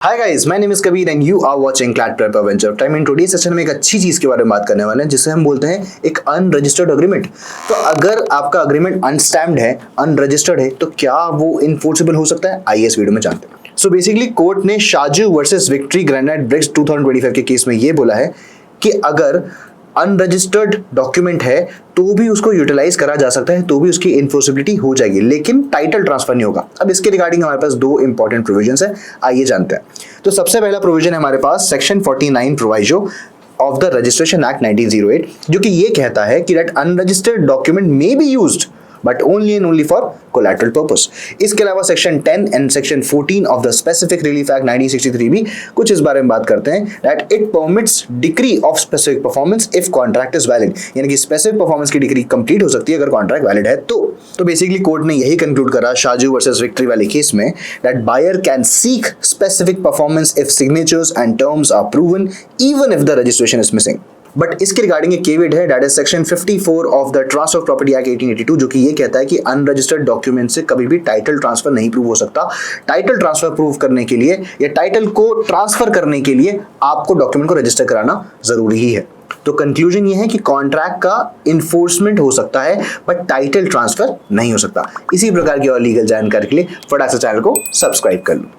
Hi guys, my name is Kabir and you are watching CLAT prep adventure time. In today session में एक अच्छी चीज के बारे में बात करने वाले हैं जिसे हम बोलते हैं एक अनरजिस्टर्ड अग्रीमेंट। तो अगर आपका अग्रीमेंट अनस्टैम्प्ड है, अनरजिस्टर्ड है, तो क्या वो इनफोर्सेबल हो सकता है? आइए इस वीडियो में जानते हैं। सो बेसिकली कोर्ट ने Shaju versus Victory Granite Bricks 2025 के केस में ये बोला है कि अगर अनरजिस्टर्ड डॉक्यूमेंट है तो भी उसको यूटिलाइज करा जा सकता है, तो भी उसकी इन्फोर्सिबिलिटी हो जाएगी, लेकिन टाइटल ट्रांसफर नहीं होगा। अब इसके रिगार्डिंग हमारे पास दो इंपॉर्टेंट प्रोविजंस है, आइए जानते हैं। तो सबसे पहला प्रोविजन है हमारे पास section 49 proviso of the registration act 1908, जो कि ये कहता है कि that unregistered document may be used but only and only for collateral purpose। इसके अलावा section 10 and section 14 of the specific relief act 1963 भी कुछ इस बारे में बात करते हैं that it permits decree of specific performance if contract is valid, यानी कि स्पेसिफिक परफॉर्मेंस की डिग्री कंप्लीट हो सकती है अगर कॉन्ट्रैक्ट वैलिड है तो बेसिकली कोर्ट ने यही कंक्लूड करा शाजू वर्सेस विक्ट्री वाले केस में that buyer can seek specific performance if signatures and terms are proven even if the registration is missing। But इसके रिगार्डिंग एक केविट है, that is section 54 of the transfer of property act 1882, जो कि ये कहता है कि अनरजिस्टर्ड डॉक्यूमेंट से कभी भी टाइटल ट्रांसफर नहीं प्रूव हो सकता। टाइटल ट्रांसफर प्रूव करने के लिए या टाइटल को ट्रांसफर करने के लिए आपको डॉक्यूमेंट को रजिस्टर कराना जरूरी ही है। तो कंक्लूजन ये है कि कॉन्ट्रैक्ट का इन्फोर्समेंट हो सकता है बट टाइटल ट्रांसफर नहीं हो सकता। इसी प्रकार की और लीगल जानकारी के लिए फटाक से चैनल को सब्सक्राइब कर लो।